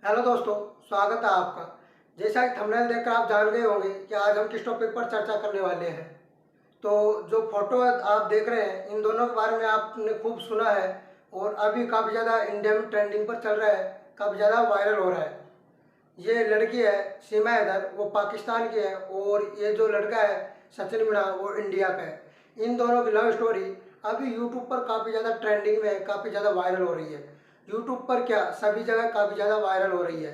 Hello दोस्तों, स्वागत है आपका। जैसा कि थंबनेल देखकर आप जान गए होंगे कि आज हम किस टॉपिक पर चर्चा करने वाले हैं। तो जो फोटो आप देख रहे हैं, इन दोनों के बारे में आपने खूब सुना है और अभी काफ़ी ज़्यादा इंडिया में ट्रेंडिंग पर चल रहा है, काफ़ी ज़्यादा वायरल हो रहा है। ये लड़की है सीमा हैदर, वो पाकिस्तान की है, और ये जो लड़का है सचिन मीणा, वो इंडिया का है। इन दोनों की लव स्टोरी अभी यूट्यूब पर काफ़ी ज़्यादा ट्रेंडिंग में है, काफ़ी ज़्यादा वायरल हो रही है। यूट्यूब पर क्या, सभी जगह काफ़ी ज़्यादा वायरल हो रही है।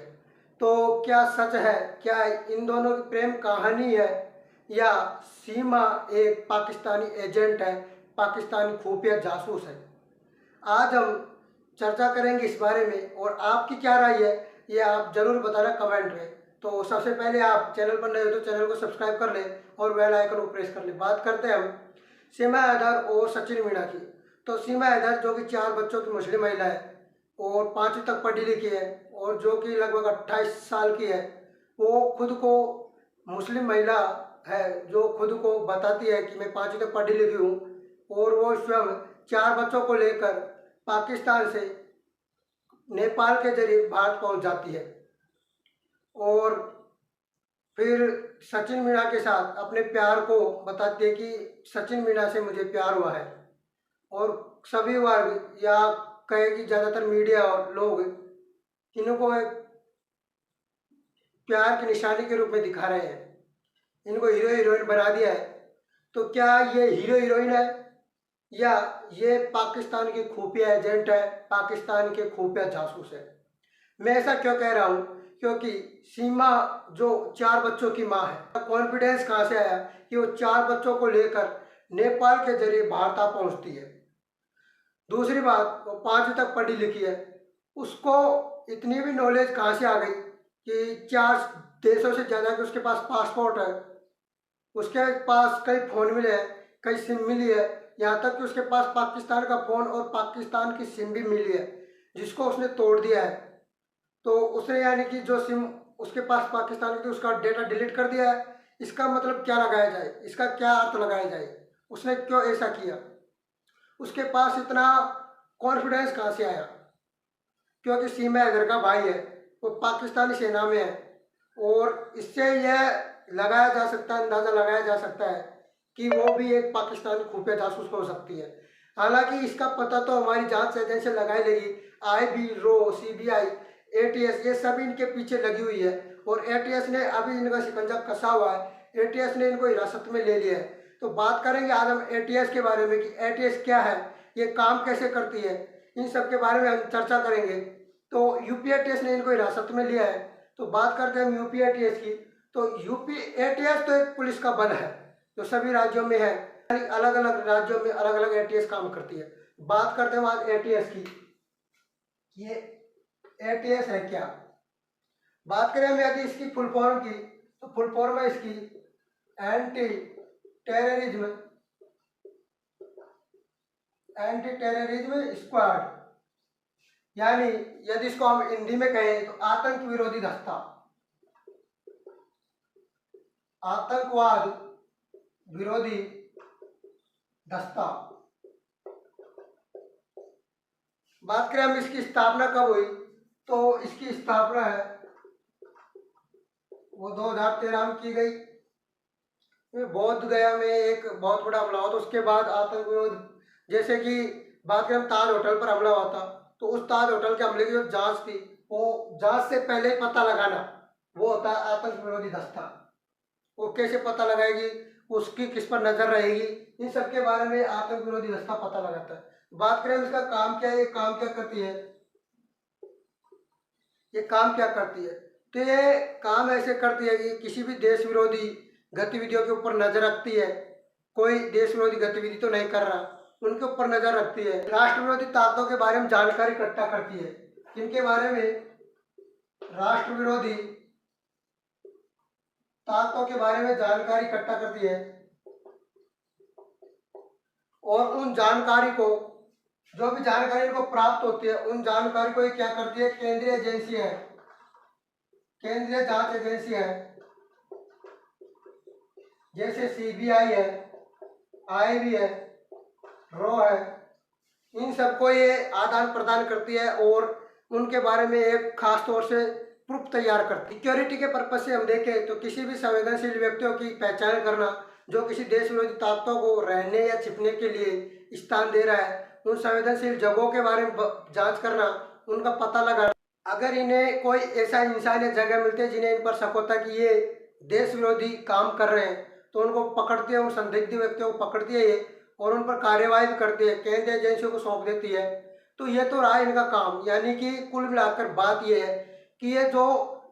तो क्या सच है, क्या इन दोनों की प्रेम कहानी है, या सीमा एक पाकिस्तानी एजेंट है, पाकिस्तानी खुफिया जासूस है? आज हम चर्चा करेंगे इस बारे में, और आपकी क्या राय है ये आप जरूर बताना कमेंट में। तो सबसे पहले आप चैनल पर नए हो तो चैनल को सब्सक्राइब कर लें और बेल आइकन को प्रेस कर लें। बात करते हैं हम सीमा हैदर और सचिन मीणा की। तो सीमा हैदर जो कि 4 बच्चों की मुस्लिम महिला है और 5वीं तक पढ़ी लिखी है, और जो कि लगभग 28 साल की है, वो खुद को मुस्लिम महिला है, जो खुद को बताती है कि मैं 5वीं तक पढ़ी लिखी हूँ, और वो स्वयं 4 बच्चों को लेकर पाकिस्तान से नेपाल के जरिए भारत पहुंच जाती है, और फिर सचिन मीणा के साथ अपने प्यार को बताती है कि सचिन मीणा से मुझे प्यार हुआ है। और सभी वर्ग या कहे कि ज़्यादातर मीडिया और लोग इनको एक प्यार की निशानी के रूप में दिखा रहे हैं, इनको हीरो हीरोइन बना दिया है। तो क्या ये हीरो हीरोइन है, या ये पाकिस्तान की खुफिया एजेंट है, पाकिस्तान के खुफिया जासूस है? मैं ऐसा क्यों कह रहा हूँ, क्योंकि सीमा जो 4 बच्चों की माँ है, कॉन्फिडेंस कहाँ से आया कि वो 4 बच्चों को लेकर नेपाल के जरिए भारत आ पहुँचती है? दूसरी बात, वो 5वीं तक पढ़ी लिखी है, उसको इतनी भी नॉलेज कहाँ से आ गई कि 4 देशों से ज़्यादा के उसके पास पासपोर्ट है, उसके पास कई फ़ोन मिले हैं, कई सिम मिली है, यहाँ तक कि उसके पास पाकिस्तान का फ़ोन और पाकिस्तान की सिम भी मिली है, जिसको उसने तोड़ दिया है। तो उसने यानी कि जो सिम उसके पास पाकिस्तान की थी, उसका डेटा डिलीट कर दिया है। इसका मतलब क्या लगाया जाए, इसका क्या अर्थ लगाया जाए, उसने क्यों ऐसा किया? उसके पास इतना कॉन्फिडेंस कहाँ से आया? क्योंकि सीमा हैदर का भाई है, वो पाकिस्तानी सेना में है, और इससे यह लगाया जा सकता है, अंदाज़ा लगाया जा सकता है कि वो भी एक पाकिस्तानी खुफिया जासूस हो सकती है। हालांकि इसका पता तो हमारी जांच एजेंसी लगाई लेगी। आईबी, रो, सीबीआई, एटीएस, ये सभी इनके पीछे लगी हुई है, और एटीएस ने अभी इनका शिकंजा कसा हुआ है। एटीएस ने इनको हिरासत में ले लिया है। तो बात करेंगे आज हम एटीएस के बारे में कि एटीएस क्या है, ये काम कैसे करती है, इन सब के बारे में हम चर्चा करेंगे। तो यूपी एटीएस ने इनको हिरासत में लिया है। तो बात करते हैं हम यूपी एटीएस की। तो यूपी एटीएस तो एक पुलिस का बल है जो सभी राज्यों में है, अलग अलग राज्यों में अलग अलग एटीएस काम करती है। बात करते हैं आज एटीएस की, ये एटीएस है क्या। बात करें हम यदि इसकी फुल फॉर्म की, तो फुल फॉर्म है इसकी एंटी टेररिज्म स्क्वाड, यानी यदि इसको हम हिंदी में कहें तो आतंक विरोधी दस्ता, आतंकवाद विरोधी दस्ता। बात करें हम इसकी स्थापना कब हुई, तो इसकी स्थापना है वो 2013 में की गई। बौद्ध गया में एक बहुत बड़ा हमला हुआ था, उसके बाद आतंक विरोध, जैसे कि बात करें ताज होटल पर हमला हुआ था, तो उस ताज होटल के हमले की जो जांच थी, वो जांच से पहले ही पता लगाना, वो होता है आतंक विरोधी दस्ता। वो कैसे पता लगाएगी, उसकी किस पर नजर रहेगी, इन सब के बारे में आतंक विरोधी दस्ता पता लगाता है। बात करें इसका काम क्या है, ये काम क्या करती है, ये काम क्या करती है? तो ये काम ऐसे करती है कि किसी भी देश विरोधी गतिविधियों के ऊपर नजर रखती है। कोई देश विरोधी गतिविधि तो नहीं कर रहा, उनके ऊपर नजर रखती है। राष्ट्र विरोधी ताकतों के बारे में जानकारी इकट्ठा करती है। इनके बारे में राष्ट्र विरोधी ताकतों के बारे में जानकारी इकट्ठा करती है, और उन जानकारी को, जो भी जानकारी इनको प्राप्त होती है, उन जानकारी को ये क्या करती है, केंद्रीय एजेंसी है, केंद्रीय जांच एजेंसी है, जैसे सीबीआई है, आईबी है, रो है, इन सबको ये आदान प्रदान करती है, और उनके बारे में एक खास तौर से प्रूफ तैयार करती। सिक्योरिटी के पर्पज से हम देखें तो किसी भी संवेदनशील व्यक्तियों की पहचान करना जो किसी देश विरोधी ताकतों को रहने या छिपने के लिए स्थान दे रहा है, उन संवेदनशील जगहों के बारे में जांच करना, उनका पता लगाना। अगर इन्हें कोई ऐसा इंसान या जगह मिलते हैं जिन्हें इन पर शक होता है कि ये देश विरोधी काम कर रहे हैं, तो उनको पकड़ती है, उन संदिग्ध व्यक्तियों को पकड़ती है ये, और उन पर कार्यवाही भी करती है, केंद्रीय एजेंसियों को सौंप देती है। तो ये तो रहा इनका काम। यानी कि कुल मिलाकर बात ये है कि ये जो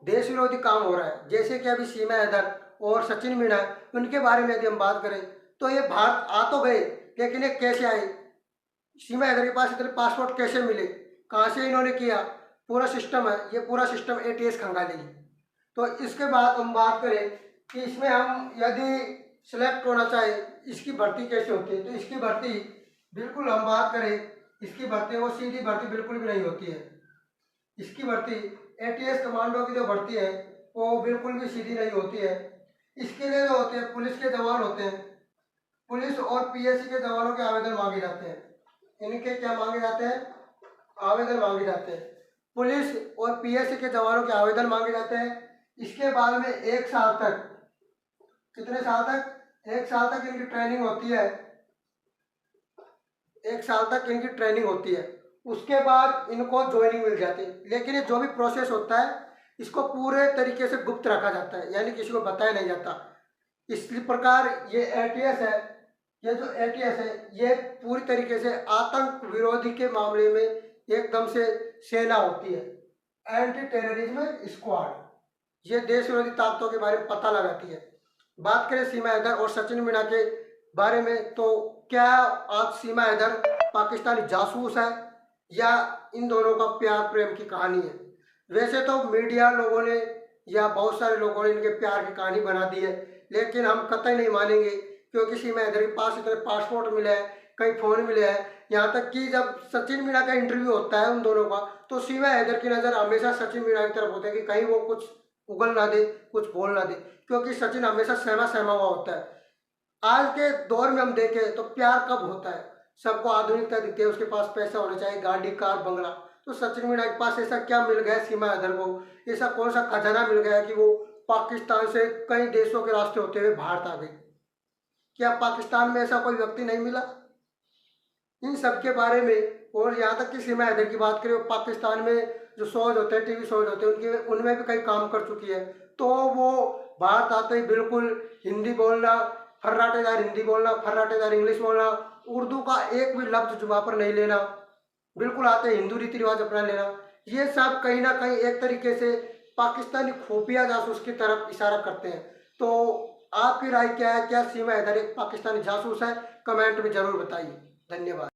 देश विरोधी काम हो रहा है, जैसे कि अभी सीमा हैदर और सचिन मीणा, उनके बारे में यदि हम बात करें तो ये भारत आ तो गए, लेकिन ये कैसे आए? सीमा हैदर के पास इतने पासपोर्ट कैसे मिले, कहाँ से इन्होंने किया? पूरा सिस्टम है, ये पूरा सिस्टम एटीएस खंगालेगी। तो इसके बाद हम बात करें कि इसमें हम यदि सिलेक्ट होना चाहे, इसकी भर्ती कैसे होती है, तो इसकी भर्ती बिल्कुल हम बात करें, इसकी भर्ती वो सीधी भर्ती बिल्कुल भी नहीं होती है। इसकी भर्ती एटीएस कमांडो की जो भर्ती है वो बिल्कुल भी सीधी नहीं होती है। इसके लिए जो होते हैं पुलिस के जवान होते हैं, पुलिस और पीएससी के जवानों के आवेदन मांगे जाते हैं। इनके क्या मांगे जाते हैं? आवेदन मांगे जाते हैं। पुलिस और पीएससी के जवानों के आवेदन मांगे जाते हैं। इसके बाद में 1 साल तक, कितने साल तक? 1 साल तक इनकी ट्रेनिंग होती है। 1 साल तक इनकी ट्रेनिंग होती है। उसके बाद इनको ज्वाइनिंग मिल जाती है। लेकिन ये जो भी प्रोसेस होता है इसको पूरे तरीके से गुप्त रखा जाता है, यानी किसी को बताया नहीं जाता। इस प्रकार ये एटीएस है, ये जो एटीएस है ये पूरी तरीके से आतंक विरोधी के मामले में एकदम से सेना होती है, एंटी टेररिज्म स्क्वाड। ये देश विरोधी ताकतों के बारे में पता लगाती है। बात करें सीमा हैदर और सचिन मीणा के बारे में, तो क्या आज सीमा हैदर पाकिस्तानी जासूस है या इन दोनों का प्यार प्रेम की कहानी है? वैसे तो मीडिया लोगों ने या बहुत सारे लोगों ने इनके प्यार की कहानी बना दी है, लेकिन हम कतई नहीं मानेंगे, क्योंकि सीमा हैदर के पास इतने पासपोर्ट मिले हैं, कई फ़ोन मिले हैं। यहाँ तक कि जब सचिन मीणा का इंटरव्यू होता है उन दोनों का, तो सीमा हैदर की नज़र हमेशा सचिन मीणा की तरफ होती है कि कहीं वो कुछ उगल ना दे, कुछ बोल ना दे, क्योंकि सचिन हमेशा सहमा सहमा हुआ होता है। आज के दौर में हम देखें तो प्यार कब होता है? सबको आधुनिकता दिखती है, उसके पास पैसा होना चाहिए, गाड़ी कार बंगला। तो सचिन मीणा के पास ऐसा क्या मिल गया सीमा हैदर को? ऐसा कौन सा खजाना मिल गया कि वो पाकिस्तान से कई देशों के रास्ते होते हुए भारत आ गई? क्या पाकिस्तान में ऐसा कोई व्यक्ति नहीं मिला? इन सब के बारे में, और यहाँ तक कि सीमा हैदर की बात करें, पाकिस्तान में जो शोज होते हैं, टीवी शोज होते हैं, उनके उनमें भी कई काम कर चुकी है। तो वो भारत आते ही बिल्कुल हिंदी बोलना, फर्राटेदार हिंदी बोलना, फर्राटेदार इंग्लिश बोलना, उर्दू का एक भी लफ्ज जुबान पर नहीं लेना, बिल्कुल आते ही हिंदू रीति रिवाज अपना लेना, ये सब कहीं ना कहीं एक तरीके से पाकिस्तानी खुफिया जासूस की तरफ इशारा करते हैं। तो आपकी राय क्या है? क्या सीमा हैदर एक पाकिस्तानी जासूस है? कमेंट में जरूर बताइए। धन्यवाद।